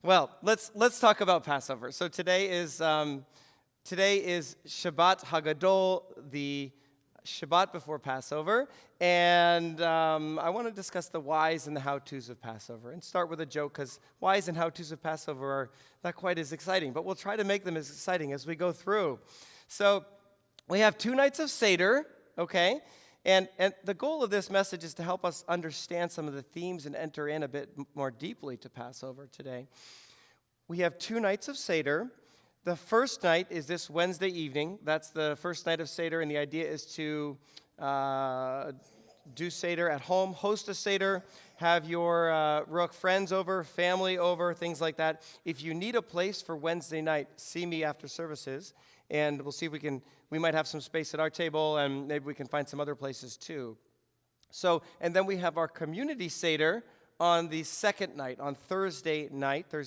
Well, let's talk about Passover. So today is Shabbat Hagadol, the Shabbat before Passover, and I want to discuss the whys and the how-tos of Passover, and start with a joke because whys and how-tos of Passover are not quite as exciting, but we'll try to make them as exciting as we go through. So we have 2 nights of Seder, okay? And the goal of this message is to help us understand some of the themes and enter in a bit more deeply to Passover today. We have 2 nights of Seder. The first night is this Wednesday evening. That's the first night of Seder, and the idea is to do Seder at home, host a Seder, have your Ruach friends over, family over, things like that. If you need a place for Wednesday night, see me after services, and we'll see if we might have some space at our table, and maybe we can find some other places too. So, and then we have our community Seder on the second night, on Thursday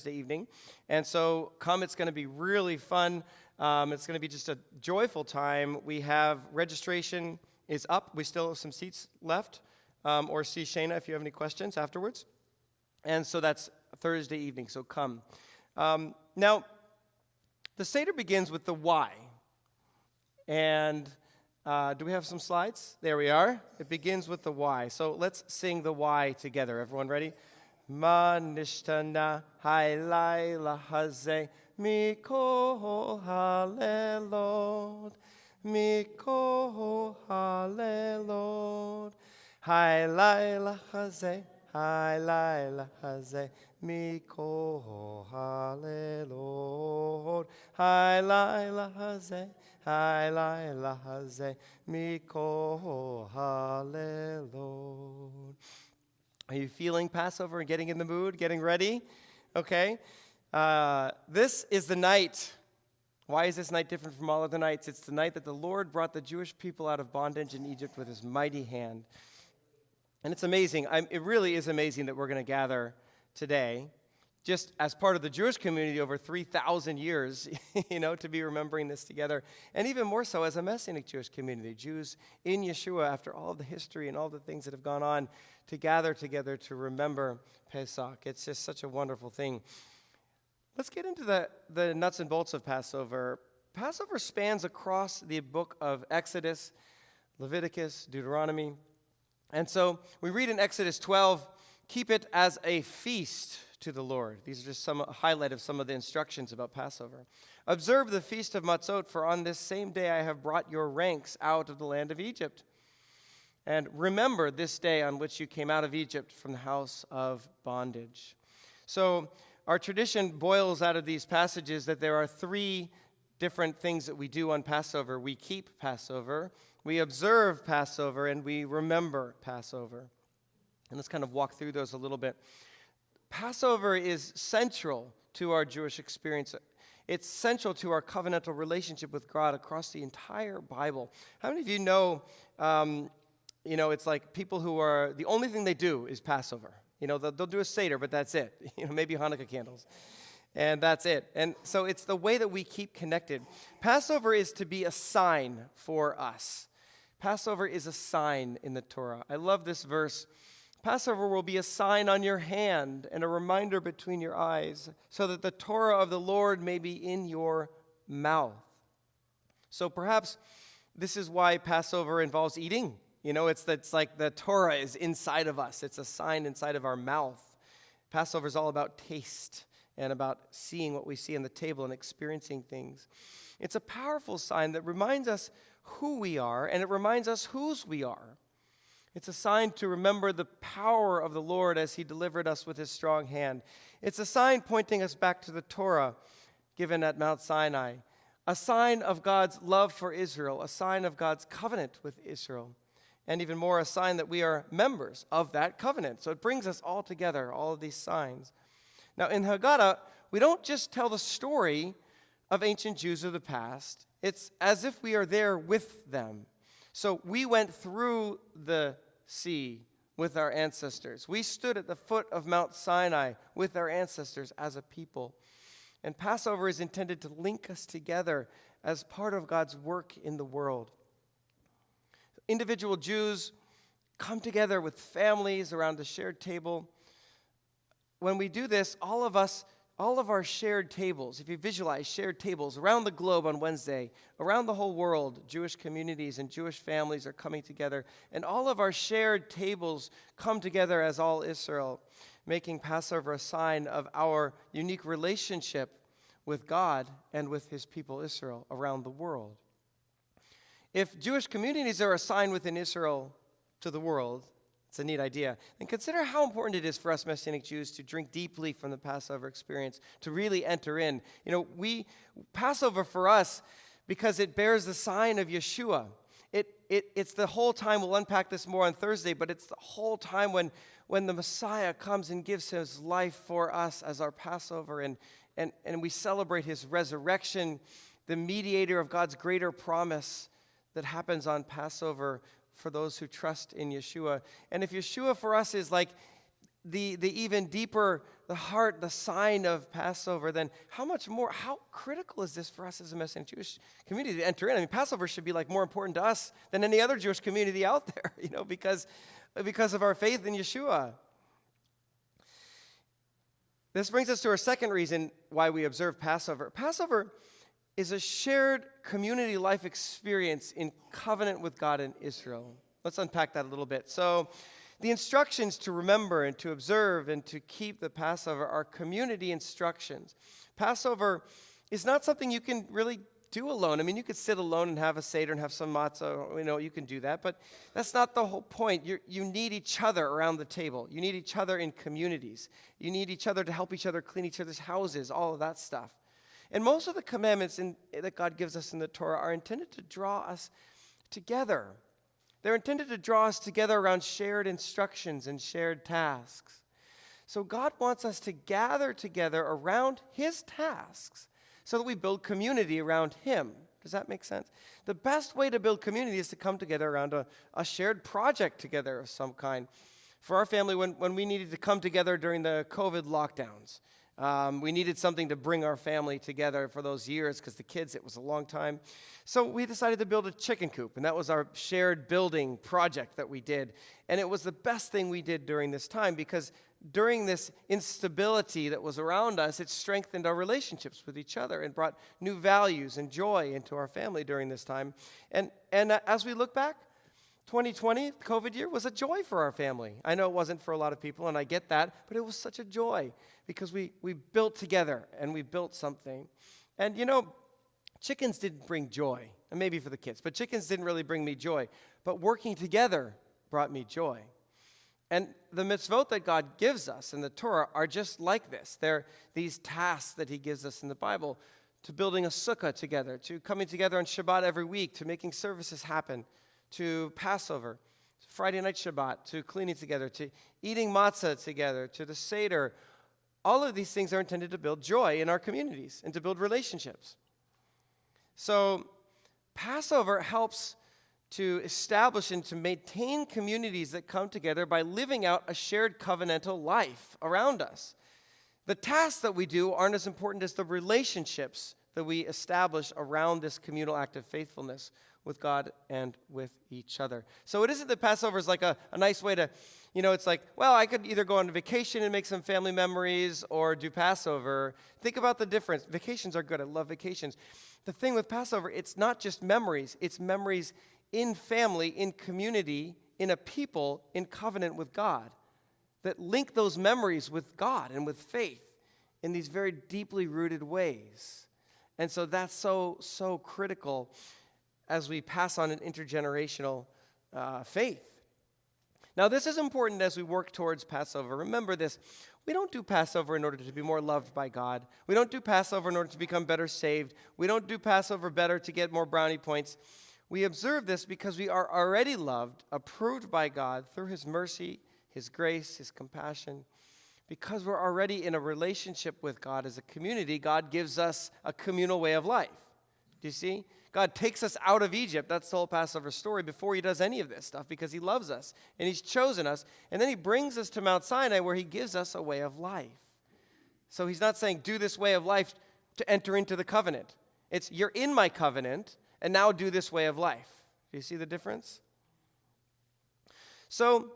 evening. And so come, it's going to be really fun. It's going to be just a joyful time. We have registration is up. We still have some seats left. Or see Shayna if you have any questions afterwards. And so that's Thursday evening, so come. Now, the Seder begins with the why. And do we have some slides? There we are. It begins with the why. So let's sing the why together. Everyone ready? Ma nishtana haylayla hazeh mikol halelot mikol halelot haylayla hazeh haylayla hazeh mikol halelot haylayla hazeh haylayla hazeh mikol halelot. Are you feeling Passover and getting in the mood, getting ready? Okay. This is the night. Why is this night different from all other nights? It's the night that the Lord brought the Jewish people out of bondage in Egypt with his mighty hand. And it's amazing. It really is amazing that we're going to gather today, just as part of the Jewish community over 3,000 years, to be remembering this together. And even more so as a Messianic Jewish community, Jews in Yeshua, after all the history and all the things that have gone on, to gather together to remember Pesach. It's just such a wonderful thing. Let's get into the nuts and bolts of Passover. Passover spans across the book of Exodus, Leviticus, Deuteronomy. And so we read in Exodus 12, keep it as a feast to the Lord. These are just some highlight of some of the instructions about Passover. Observe the feast of Matzot, for on this same day I have brought your ranks out of the land of Egypt. And remember this day on which you came out of Egypt from the house of bondage. So our tradition boils out of these passages that there are 3 different things that we do on Passover. We keep Passover, we observe Passover, and we remember Passover. And let's kind of walk through those a little bit. Passover is central to our Jewish experience. It's central to our covenantal relationship with God across the entire Bible. How many of you know, it's like people who are, the only thing they do is Passover. They'll do a Seder, but that's it. Maybe Hanukkah candles. And that's it. And so it's the way that we keep connected. Passover is to be a sign for us. Passover is a sign in the Torah. I love this verse. Passover will be a sign on your hand and a reminder between your eyes, so that the Torah of the Lord may be in your mouth. So perhaps this is why Passover involves eating. It's like the Torah is inside of us. It's a sign inside of our mouth. Passover is all about taste and about seeing what we see on the table and experiencing things. It's a powerful sign that reminds us who we are, and it reminds us whose we are. It's a sign to remember the power of the Lord as he delivered us with his strong hand. It's a sign pointing us back to the Torah given at Mount Sinai, a sign of God's love for Israel, a sign of God's covenant with Israel, and even more, a sign that we are members of that covenant. So it brings us all together, all of these signs. Now, in Haggadah, we don't just tell the story of ancient Jews of the past. It's as if we are there with them. So we went through the sea with our ancestors. We stood at the foot of Mount Sinai with our ancestors as a people. And Passover is intended to link us together as part of God's work in the world. Individual Jews come together with families around a shared table. When we do this, all of us all of our shared tables, if you visualize shared tables around the globe on Wednesday, around the whole world, Jewish communities and Jewish families are coming together, and all of our shared tables come together as all Israel, making Passover a sign of our unique relationship with God and with his people Israel around the world. If Jewish communities are a sign within Israel to the world, it's a neat idea. And consider how important it is for us Messianic Jews to drink deeply from the Passover experience, to really enter in. Passover for us, because it bears the sign of Yeshua. It's the whole time, we'll unpack this more on Thursday, but it's the whole time when the Messiah comes and gives his life for us as our Passover, and we celebrate his resurrection, the mediator of God's greater promise that happens on Passover for those who trust in Yeshua. And if Yeshua for us is like the even deeper, the heart, the sign of Passover, then how critical is this for us as a Messianic Jewish community to enter in? I mean, Passover should be like more important to us than any other Jewish community out there, because of our faith in Yeshua. This brings us to our second reason why we observe Passover. Passover is a shared community life experience in covenant with God and Israel. Let's unpack that a little bit. So the instructions to remember and to observe and to keep the Passover are community instructions. Passover is not something you can really do alone. I mean, you could sit alone and have a Seder and have some matzah, you can do that, but that's not the whole point. You need each other around the table. You need each other in communities. You need each other to help each other clean each other's houses, all of that stuff. And most of the commandments that God gives us in the Torah are intended to draw us together. They're intended to draw us together around shared instructions and shared tasks. So God wants us to gather together around his tasks so that we build community around him. Does that make sense? The best way to build community is to come together around a shared project together of some kind. For our family, when we needed to come together during the COVID lockdowns, we needed something to bring our family together for those years because the kids, it was a long time. So we decided to build a chicken coop, and that was our shared building project that we did. And it was the best thing we did during this time because during this instability that was around us, it strengthened our relationships with each other and brought new values and joy into our family during this time. And as we look back, 2020, the COVID year, was a joy for our family. I know it wasn't for a lot of people, and I get that, but it was such a joy because we built together and we built something. And chickens didn't bring joy, and maybe for the kids, but chickens didn't really bring me joy. But working together brought me joy. And the mitzvot that God gives us in the Torah are just like this. They're these tasks that he gives us in the Bible, to building a sukkah together, to coming together on Shabbat every week, to making services happen, to Passover, to Friday night Shabbat, to cleaning together, to eating matzah together, to the Seder. All of these things are intended to build joy in our communities and to build relationships. So Passover helps to establish and to maintain communities that come together by living out a shared covenantal life around us. The tasks that we do aren't as important as the relationships that we establish around this communal act of faithfulness with God and with each other. So it isn't that Passover is like a nice way to, it's like, well, I could either go on vacation and make some family memories or do Passover. Think about the difference. Vacations are good. I love vacations. The thing with Passover, it's not just memories. It's memories in family, in community, in a people, in covenant with God that link those memories with God and with faith in these very deeply rooted ways. And so that's so critical as we pass on an intergenerational faith. Now, this is important as we work towards Passover. Remember this. We don't do Passover in order to be more loved by God. We don't do Passover in order to become better saved. We don't do Passover better to get more brownie points. We observe this because we are already loved, approved by God through his mercy, his grace, his compassion. Because we're already in a relationship with God as a community, God gives us a communal way of life. Do you see? God takes us out of Egypt. That's the whole Passover story before he does any of this stuff because he loves us and he's chosen us. And then he brings us to Mount Sinai where he gives us a way of life. So he's not saying do this way of life to enter into the covenant. It's you're in my covenant and now do this way of life. Do you see the difference? So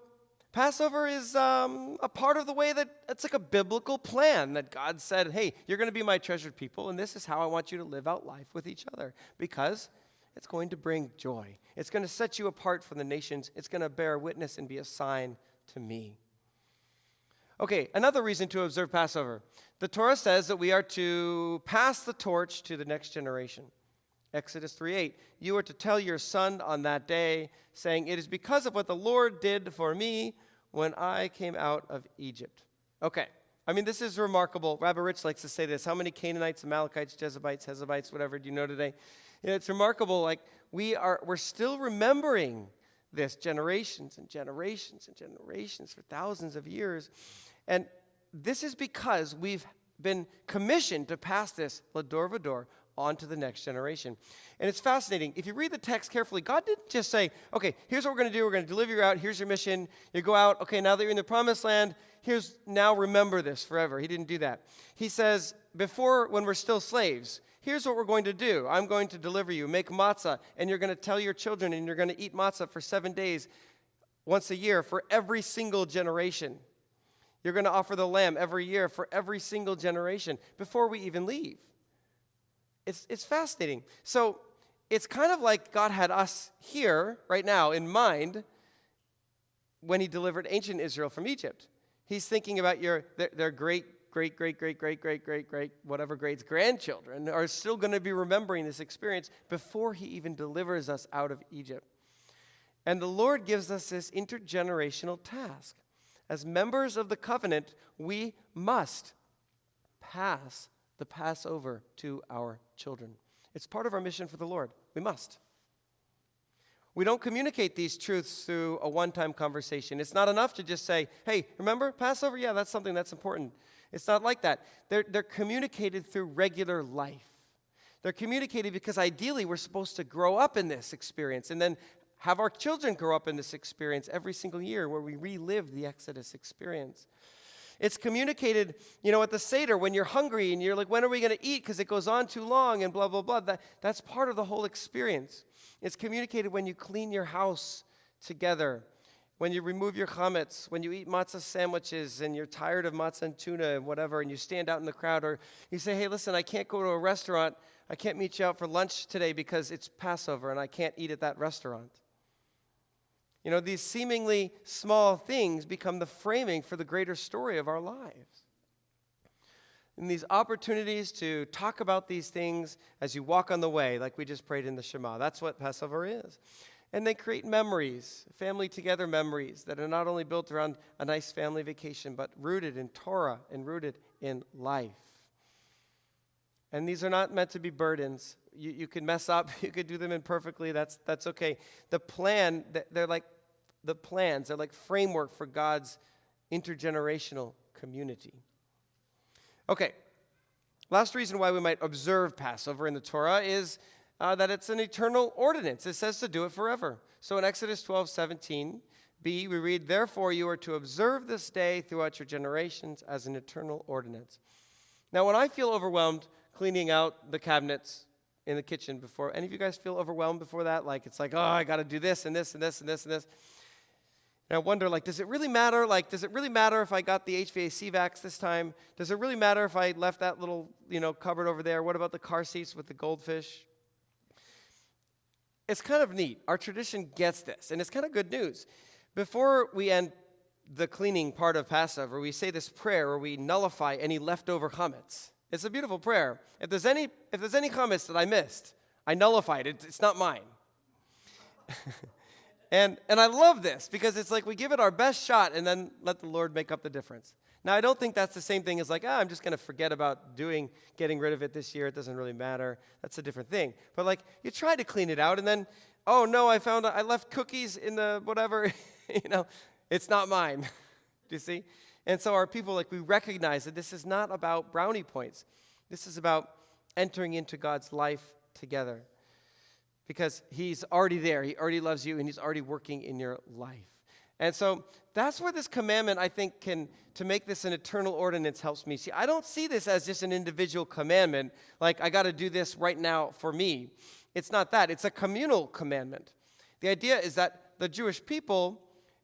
Passover is a part of the way that it's like a biblical plan that God said, hey, you're going to be my treasured people, and this is how I want you to live out life with each other, because it's going to bring joy. It's going to set you apart from the nations. It's going to bear witness and be a sign to me. Okay, another reason to observe Passover. The Torah says that we are to pass the torch to the next generation. Exodus 3:8, you are to tell your son on that day, saying, it is because of what the Lord did for me when I came out of Egypt. Okay, I mean, this is remarkable. Rabbi Rich likes to say this. How many Canaanites, Amalekites, Jezebites, Hezebites, whatever, do you know today? It's remarkable. Like, we're still remembering this generations and generations and generations for thousands of years. And this is because we've been commissioned to pass this lador vador on to the next generation. And it's fascinating. If you read the text carefully, God didn't just say, okay, here's what we're going to do. We're going to deliver you out. Here's your mission. You go out. Okay, now that you're in the promised land, now remember this forever. He didn't do that. He says, before, when we're still slaves, here's what we're going to do. I'm going to deliver you. Make matzah, and you're going to tell your children, and you're going to eat matzah for 7 days once a year for every single generation. You're going to offer the lamb every year for every single generation before we even leave. It's fascinating. So it's kind of like God had us here right now in mind when he delivered ancient Israel from Egypt. He's thinking about their great whatever grades grandchildren are still going to be remembering this experience before he even delivers us out of Egypt. And the Lord gives us this intergenerational task. As members of the covenant, we must pass the Passover to our children. It's part of our mission for the Lord. We must. We don't communicate these truths through a one-time conversation. It's not enough to just say, hey, remember Passover? Yeah, that's something that's important. It's not like that. They're communicated through regular life. They're communicated because ideally we're supposed to grow up in this experience and then have our children grow up in this experience every single year where we relive the Exodus experience. It's communicated, at the Seder when you're hungry and you're like, when are we going to eat because it goes on too long and blah, blah, blah. That's part of the whole experience. It's communicated when you clean your house together, when you remove your chametz, when you eat matzah sandwiches and you're tired of matzah and tuna and whatever, and you stand out in the crowd, or you say, hey, listen, I can't go to a restaurant. I can't meet you out for lunch today because it's Passover and I can't eat at that restaurant. These seemingly small things become the framing for the greater story of our lives. And these opportunities to talk about these things as you walk on the way, like we just prayed in the Shema. That's what Passover is. And they create memories, family together memories that are not only built around a nice family vacation, but rooted in Torah and rooted in life. And these are not meant to be burdens. You can mess up. You could do them imperfectly. That's okay. The plan, they're like the plans. They're like framework for God's intergenerational community. Okay. Last reason why we might observe Passover in the Torah is that it's an eternal ordinance. It says to do it forever. So in Exodus 12:17b, we read, therefore you are to observe this day throughout your generations as an eternal ordinance. Now, when I feel overwhelmed cleaning out the cabinets in the kitchen before, any of you guys feel overwhelmed before that? Like, it's like, oh, I got to do this and this and this and this and this. And I wonder, does it really matter? Does it really matter if I got the HVAC vacs this time? Does it really matter if I left that little, cupboard over there? What about the car seats with the goldfish? It's kind of neat. Our tradition gets this, and it's kind of good news. Before we end the cleaning part of Passover, we say this prayer where we nullify any leftover chametz. It's a beautiful prayer. If there's any chametz that I missed, I nullified it. It's not mine. And I love this because it's like we give it our best shot and then let the Lord make up the difference. Now, I don't think that's the same thing as I'm just going to forget about getting rid of it this year. It doesn't really matter. That's a different thing. But you try to clean it out and then, oh no, I left cookies in the whatever, it's not mine. Do you see? And so our people, we recognize that this is not about brownie points. This is about entering into God's life together. Because he's already there. He already loves you, and he's already working in your life. And so that's where this commandment, I think, to make this an eternal ordinance helps me. See, I don't see this as just an individual commandment, I got to do this right now for me. It's not that. It's a communal commandment. The idea is that the Jewish people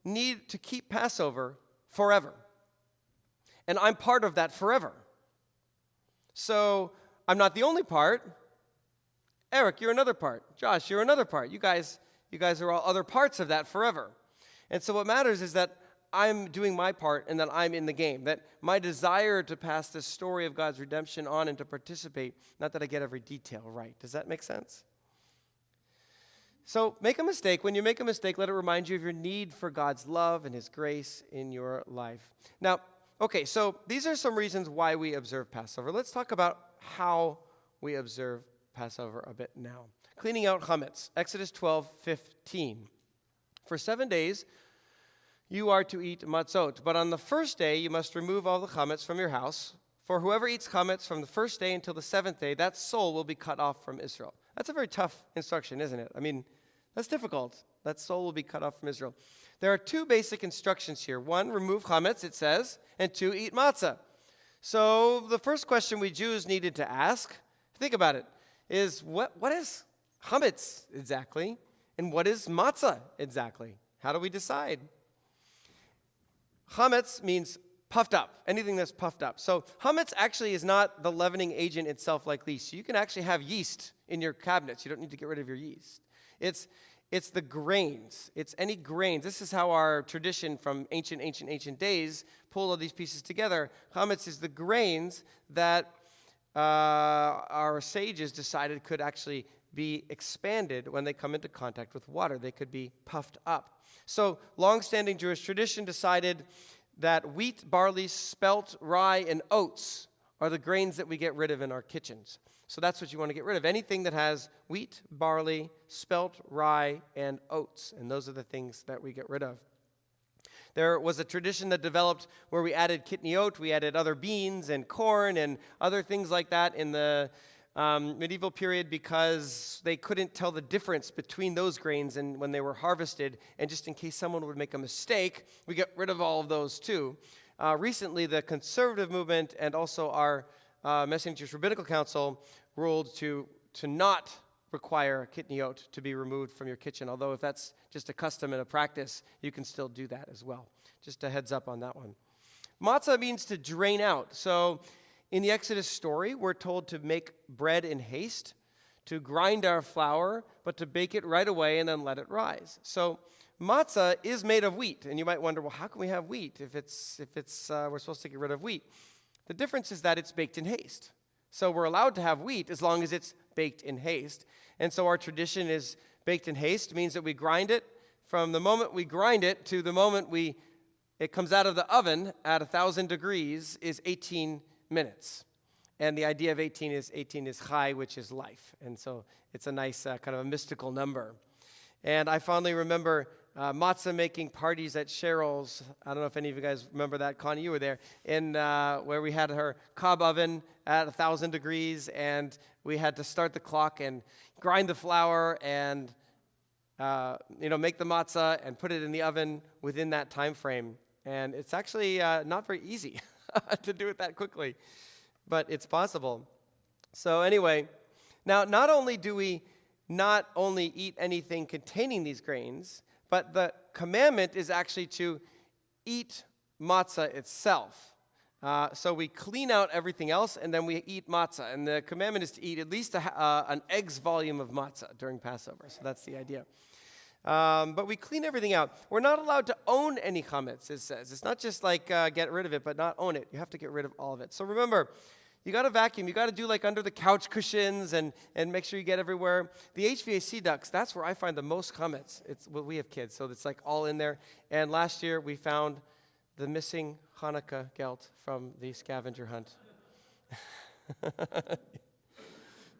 need to keep Passover forever. And I'm part of that forever. So I'm not the only part. Eric, you're another part. Josh, you're another part. You guys are all other parts of that forever. And so what matters is that I'm doing my part and that I'm in the game, that my desire to pass this story of God's redemption on and to participate, not that I get every detail right. Does that make sense? So make a mistake. When you make a mistake, let it remind you of your need for God's love and his grace in your life. Now, okay, so these are some reasons why we observe Passover. Let's talk about how we observe Passover a bit now. Cleaning out chametz, Exodus 12:15. For 7 days you are to eat matzot, but on the first day you must remove all the chametz from your house. For whoever eats chametz from the first day until the seventh day, that soul will be cut off from Israel. That's a very tough instruction, isn't it? I mean, that's difficult. That soul will be cut off from Israel. There are two basic instructions here. One, remove chametz, it says, and two, eat matzah. So the first question we Jews needed to ask, think about it, is what is chametz exactly, and what is matzah exactly? How do we decide? Chametz means puffed up, anything that's puffed up. So chametz actually is not the leavening agent itself like yeast. So you can actually have yeast in your cabinets. You don't need to get rid of your yeast. It's the grains. It's any grains. This is how our tradition from ancient days pulled all these pieces together. Chametz is the grains that our sages decided could actually be expanded when they come into contact with water. They could be puffed up. So long-standing Jewish tradition decided that wheat, barley, spelt, rye, and oats are the grains that we get rid of in our kitchens. So that's what you want to get rid of. Anything that has wheat, barley, spelt, rye, and oats. And those are the things that we get rid of. There was a tradition that developed where we added kitniot, we added other beans and corn and other things like that in the medieval period because they couldn't tell the difference between those grains and when they were harvested. And just in case someone would make a mistake, we get rid of all of those too. Recently, the conservative movement and also our Messianic Jewish Rabbinical Council ruled to not require kitniot to be removed from your kitchen, although if that's just a custom and a practice, you can still do that as well. Just a heads up on that one. Matzah means to drain out. So in the Exodus story, we're told to make bread in haste, to grind our flour, but to bake it right away and then let it rise. So matzah is made of wheat, and you might wonder, well, how can we have wheat if we're supposed to get rid of wheat? The difference is that it's baked in haste. So we're allowed to have wheat as long as it's baked in haste. And so our tradition is baked in haste, means that we grind it. From the moment we grind it to the moment it comes out of the oven at 1,000 degrees is 18 minutes. And the idea of 18 is chai, which is life. And so it's a nice kind of a mystical number. And I fondly remember matzah making parties at Cheryl's. I don't know if any of you guys remember that. Connie, you were there. Where we had her cob oven at 1,000 degrees, and we had to start the clock and grind the flour and make the matzah and put it in the oven within that time frame. And it's actually not very easy to do it that quickly, but it's possible. So anyway, now not only do we not only eat anything containing these grains, but the commandment is actually to eat matzah itself. So we clean out everything else, and then we eat matzah. And the commandment is to eat at least an egg's volume of matzah during Passover. So that's the idea. But we clean everything out. We're not allowed to own any chametz, it says. It's not just like get rid of it, but not own it. You have to get rid of all of it. So remember, you got to vacuum. You got to do like under the couch cushions and make sure you get everywhere. The HVAC ducts, that's where I find the most chametz. We have kids, so it's like all in there. And last year we found the missing Hanukkah gelt from the scavenger hunt.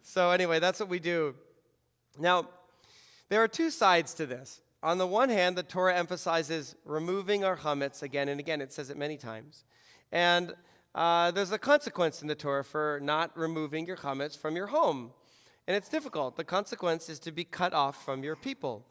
So anyway, that's what we do. Now, there are two sides to this. On the one hand, the Torah emphasizes removing our chametz again and again. It says it many times. And there's a consequence in the Torah for not removing your chametz from your home. And it's difficult. The consequence is to be cut off from your people.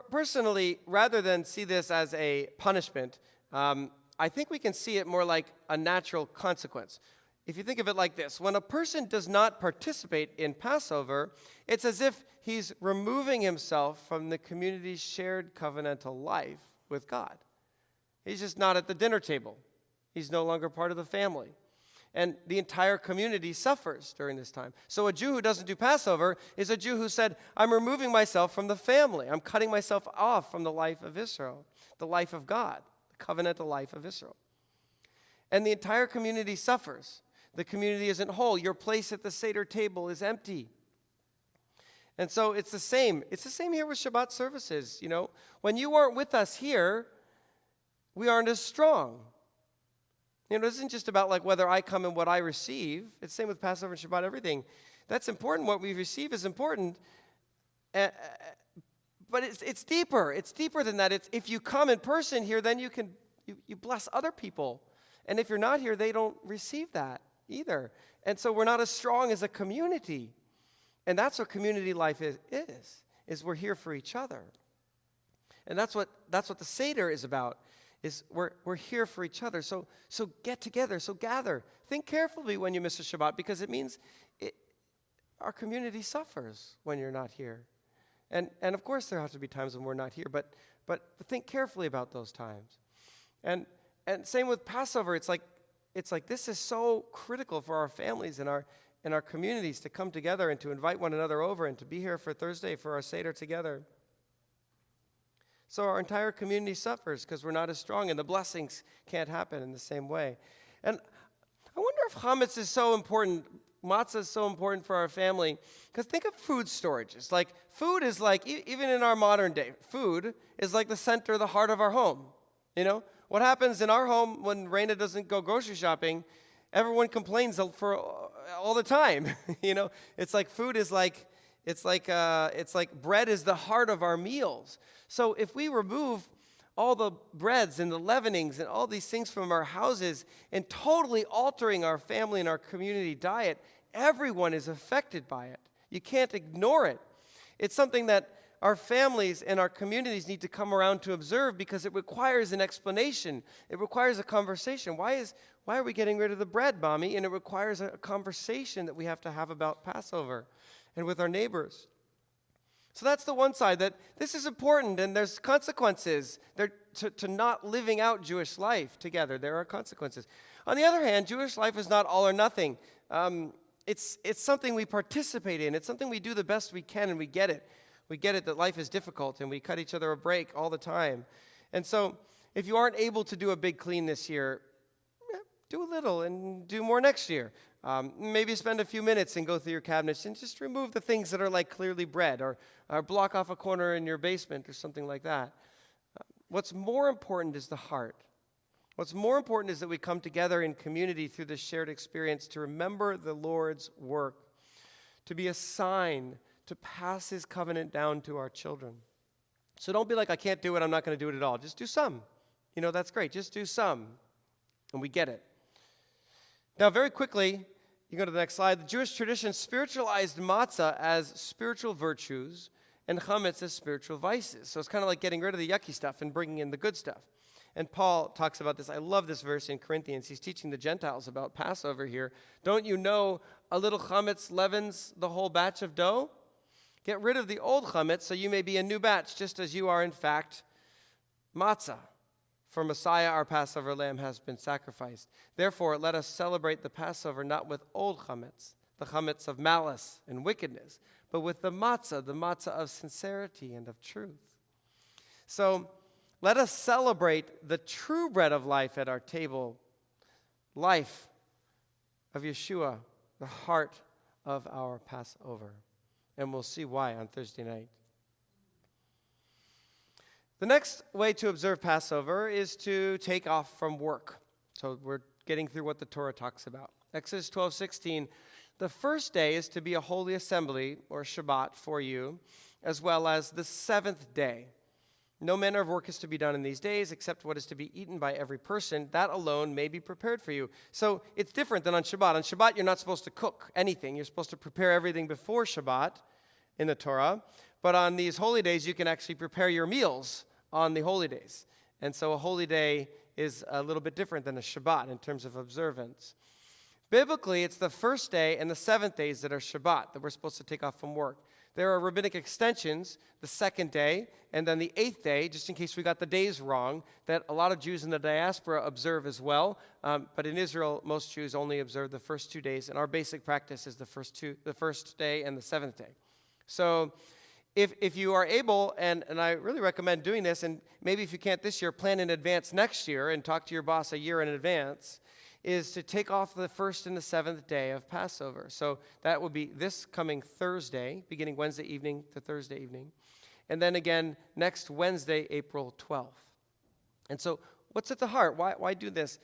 Personally, rather than see this as a punishment, I think we can see it more like a natural consequence. if you think of it like this, when a person does not participate in Passover, it's as if he's removing himself from the community's shared covenantal life with God. He's just not at the dinner table. He's no longer part of the family. And the entire community suffers during this time. So a Jew who doesn't do Passover is a Jew who said, I'm removing myself from the family. I'm cutting myself off from the life of Israel, the life of God, the covenantal life of Israel. And the entire community suffers. The community isn't whole. Your place at the Seder table is empty. And so it's the same. It's the same here with Shabbat services. You know, when you aren't with us here, we aren't as strong. You know, it isn't just about like whether I come and what I receive. It's the same with Passover and Shabbat, everything. That's important. What we receive is important. But it's deeper. It's deeper than that. It's if you come in person here, then you can you bless other people. And if you're not here, they don't receive that either. And so we're not as strong as a community. And that's what community life is we're here for each other. And that's what the Seder is about, is we're here for each other. So get together, so gather. Think carefully when you miss a Shabbat, because it means our community suffers when you're not here. And of course there have to be times when we're not here, but think carefully about those times. And same with Passover. It's like this is so critical for our families and our communities to come together and to invite one another over and to be here for Thursday for our Seder together. So our entire community suffers because we're not as strong, and the blessings can't happen in the same way. And I wonder if chametz is so important, matzah is so important for our family, because think of food storages. Like, food is like, even in our modern day, food is like the center, the heart of our home. You know? What happens in our home when Raina doesn't go grocery shopping, everyone complains for all the time. You know? It's like food is like, it's like bread is the heart of our meals. So if we remove all the breads and the leavenings and all these things from our houses and totally altering our family and our community diet, everyone is affected by it. You can't ignore it. It's something that our families and our communities need to come around to observe, because it requires an explanation. It requires a conversation. Why are we getting rid of the bread, Mommy? And it requires a conversation that we have to have about Passover and with our neighbors. So that's the one side, that this is important, and there's consequences to not living out Jewish life together. There are consequences. On the other hand, Jewish life is not all or nothing. It's something we participate in. It's something we do the best we can, and we get it. We get it that life is difficult, and we cut each other a break all the time. And so if you aren't able to do a big clean this year, do a little and do more next year. Maybe spend a few minutes and go through your cabinets and just remove the things that are like clearly bread, or block off a corner in your basement or something like that. What's more important is the heart. What's more important is that we come together in community through this shared experience to remember the Lord's work, to be a sign, to pass his covenant down to our children. So don't be like, I can't do it, I'm not going to do it at all. Just do some. You know, that's great. Just do some. And we get it. Now, very quickly, you go to the next slide. The Jewish tradition spiritualized matzah as spiritual virtues and chametz as spiritual vices. So it's kind of like getting rid of the yucky stuff and bringing in the good stuff. And Paul talks about this. I love this verse in Corinthians. He's teaching the Gentiles about Passover here. Don't you know a little chametz leavens the whole batch of dough? Get rid of the old chametz so you may be a new batch, just as you are in fact matzah. For Messiah, our Passover lamb, has been sacrificed. Therefore, let us celebrate the Passover not with old chametz, the chametz of malice and wickedness, but with the matzah of sincerity and of truth. So let us celebrate the true bread of life at our table, life of Yeshua, the heart of our Passover. And we'll see why on Thursday night. The next way to observe Passover is to take off from work. So we're getting through what the Torah talks about. Exodus 12:16, the first day is to be a holy assembly, or Shabbat, for you, as well as the seventh day. No manner of work is to be done in these days, except what is to be eaten by every person. That alone may be prepared for you. So it's different than on Shabbat. On Shabbat, you're not supposed to cook anything. You're supposed to prepare everything before Shabbat in the Torah. But on these holy days, you can actually prepare your meals on the holy days. And so a holy day is a little bit different than a Shabbat in terms of observance. Biblically, it's the first day and the seventh days that are Shabbat, that we're supposed to take off from work. There are rabbinic extensions, the second day, and then the eighth day, just in case we got the days wrong, that a lot of Jews in the diaspora observe as well. But in Israel, most Jews only observe the first 2 days, and our basic practice is the first day and the seventh day. So if you are able, and I really recommend doing this, and maybe if you can't this year, plan in advance next year and talk to your boss a year in advance, is to take off the first and the seventh day of Passover. So that will be this coming Thursday, beginning Wednesday evening to Thursday evening. And then again, next Wednesday, April 12th. And so what's at the heart? Why do this?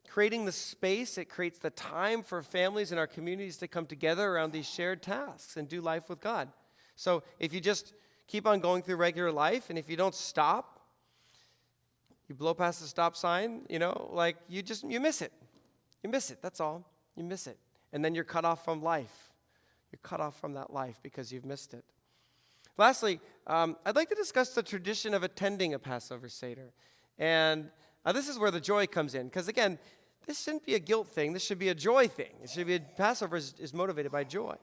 Creating the space, it creates the time for families in our communities to come together around these shared tasks and do life with God. So if you just keep on going through regular life, and if you don't stop, you blow past the stop sign, you miss it. You miss it, that's all. You miss it. And then you're cut off from life. You're cut off from that life because you've missed it. Lastly, I'd like to discuss the tradition of attending a Passover Seder. And this is where the joy comes in. Because again, this shouldn't be a guilt thing. This should be a joy thing. Passover is motivated by joy.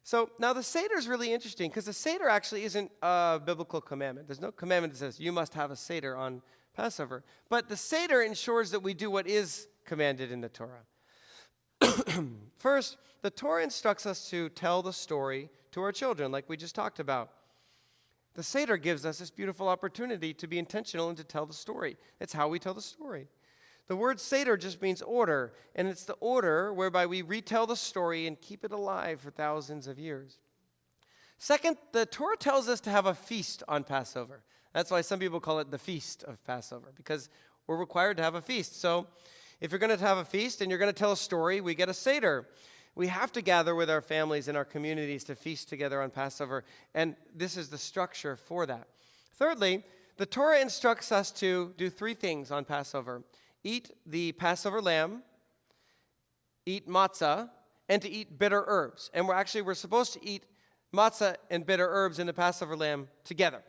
So now the Seder is really interesting because the Seder actually isn't a biblical commandment. There's no commandment that says you must have a Seder on Passover. But the Seder ensures that we do what is commanded in the Torah. First, the Torah instructs us to tell the story to our children, like we just talked about. The Seder gives us this beautiful opportunity to be intentional and to tell the story. It's how we tell the story. The word Seder just means order, and it's the order whereby we retell the story and keep it alive for thousands of years. Second, the Torah tells us to have a feast on Passover. That's why some people call it the Feast of Passover, because we're required to have a feast. So if you're going to have a feast and you're going to tell a story, we get a Seder. We have to gather with our families and our communities to feast together on Passover, and this is the structure for that. Thirdly, the Torah instructs us to do 3 things on Passover. Eat the Passover lamb, eat matzah, and to eat bitter herbs. And we're supposed to eat matzah and bitter herbs in the Passover lamb together.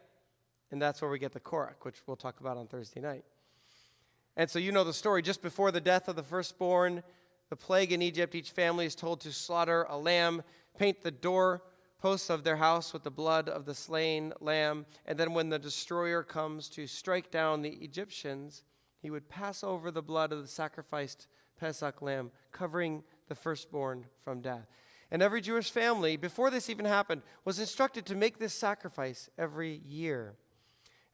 And that's where we get the korach, which we'll talk about on Thursday night. And so you know the story. Just before the death of the firstborn, the plague in Egypt, each family is told to slaughter a lamb, paint the doorposts of their house with the blood of the slain lamb, and then when the destroyer comes to strike down the Egyptians, he would pass over the blood of the sacrificed Pesach lamb, covering the firstborn from death. And every Jewish family, before this even happened, was instructed to make this sacrifice every year.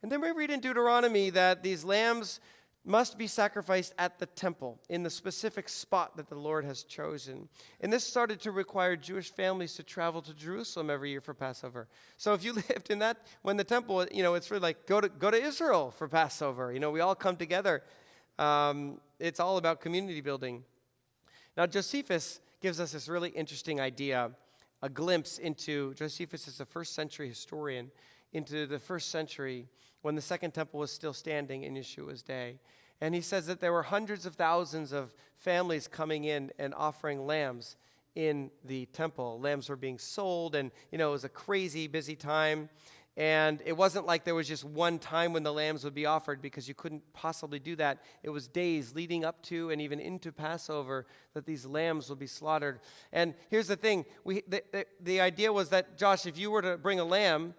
And then we read in Deuteronomy that these lambs must be sacrificed at the temple in the specific spot that the Lord has chosen. And this started to require Jewish families to travel to Jerusalem every year for Passover. So if you lived in that, when the temple, it's really like go to Israel for Passover. We all come together. It's all about community building. Now Josephus gives us this really interesting idea, a glimpse into, Josephus is a first century historian, into the first century when the second temple was still standing in Yeshua's day. And he says that there were hundreds of thousands of families coming in and offering lambs in the temple. Lambs were being sold, and it was a crazy busy time. And it wasn't like there was just one time when the lambs would be offered, because you couldn't possibly do that. It was days leading up to and even into Passover that these lambs would be slaughtered. And here's the thing. The idea was that, Josh, if you were to bring a lamb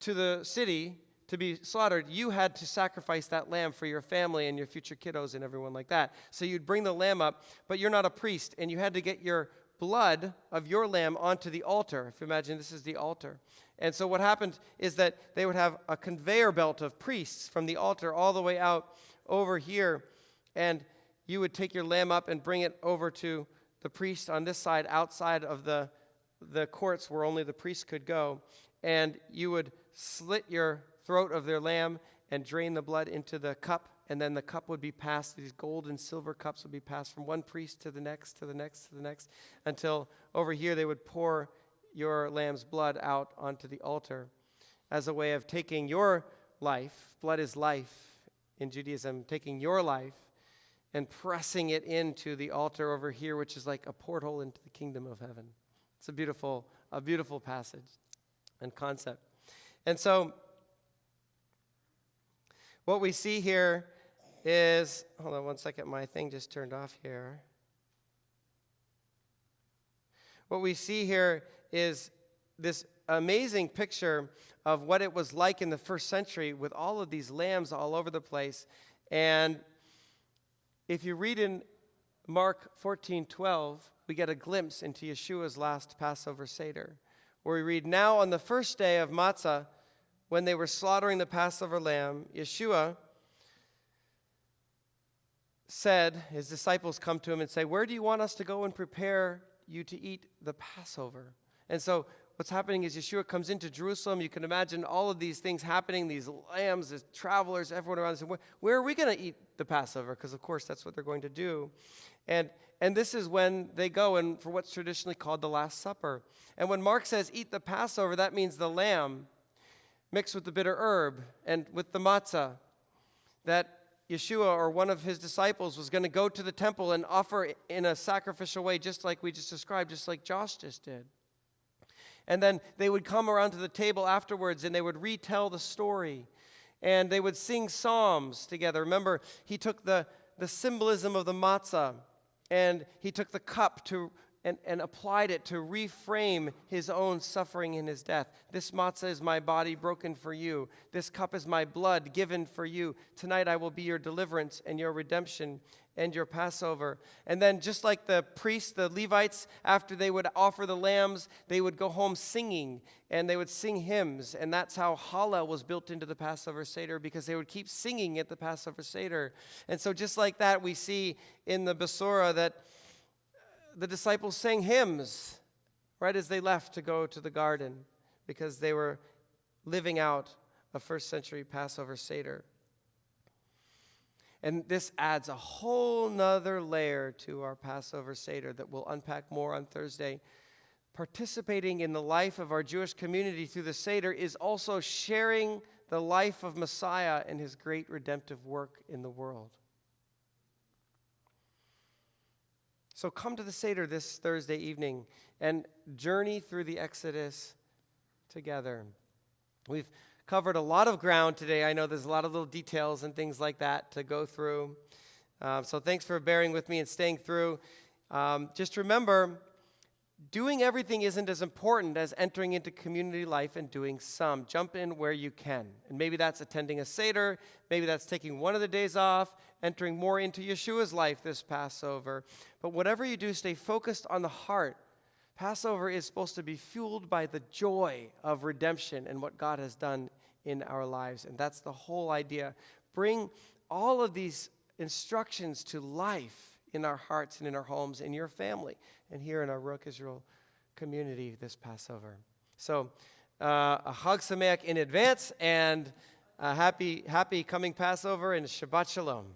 to the city to be slaughtered, you had to sacrifice that lamb for your family and your future kiddos and everyone like that. So you'd bring the lamb up, but you're not a priest, and you had to get your blood of your lamb onto the altar. If you imagine, this is the altar. And so what happened is that they would have a conveyor belt of priests from the altar all the way out over here, and you would take your lamb up and bring it over to the priest on this side, outside of the courts where only the priest could go, and you would slit your throat of their lamb and drain the blood into the cup, and then the cup would be passed, these gold and silver cups would be passed from one priest to the next, to the next, to the next, until over here they would pour your lamb's blood out onto the altar as a way of taking your life, blood is life in Judaism, taking your life and pressing it into the altar over here, which is like a portal into the kingdom of heaven. It's a beautiful passage and concept. And so what we see here is, hold on one second, my thing just turned off here. What we see here is this amazing picture of what it was like in the first century with all of these lambs all over the place. And if you read in Mark 14:12, we get a glimpse into Yeshua's last Passover Seder, where we read, "Now on the first day of Matzah, when they were slaughtering the Passover lamb, Yeshua said," his disciples come to him and say, "Where do you want us to go and prepare you to eat the Passover?" And so what's happening is Yeshua comes into Jerusalem. You can imagine all of these things happening, these lambs, these travelers, everyone around. Saying, where are we going to eat the Passover? Because, of course, that's what they're going to do. And this is when they go and for what's traditionally called the Last Supper. And when Mark says eat the Passover, that means the lamb mixed with the bitter herb and with the matzah, that Yeshua or one of his disciples was going to go to the temple and offer in a sacrificial way, just like we just described, just like Josh just did. And then they would come around to the table afterwards and they would retell the story. And they would sing psalms together. Remember, he took the symbolism of the matzah and he took the cup and applied it to reframe his own suffering in his death. This matzah is my body broken for you. This cup is my blood given for you. Tonight I will be your deliverance and your redemption and your Passover. And then just like the priests, the Levites, after they would offer the lambs, they would go home singing, and they would sing hymns. And that's how Hallel was built into the Passover Seder, because they would keep singing at the Passover Seder. And so just like that, we see in the Besorah that the disciples sang hymns right as they left to go to the garden, because they were living out a first century Passover Seder. And this adds a whole nother layer to our Passover Seder that we'll unpack more on Thursday. Participating in the life of our Jewish community through the Seder is also sharing the life of Messiah and his great redemptive work in the world. So come to the Seder this Thursday evening and journey through the Exodus together. We've covered a lot of ground today. I know there's a lot of little details and things like that to go through. So thanks for bearing with me and staying through. Just remember, doing everything isn't as important as entering into community life and doing some. Jump in where you can. And maybe that's attending a Seder. Maybe that's taking one of the days off, entering more into Yeshua's life this Passover. But whatever you do, stay focused on the heart. Passover is supposed to be fueled by the joy of redemption and what God has done in our lives. And that's the whole idea. Bring all of these instructions to life in our hearts and in our homes, in your family, and here in our Ruach Israel community this Passover. So a Chag Sameach in advance, and a happy coming Passover, and Shabbat Shalom.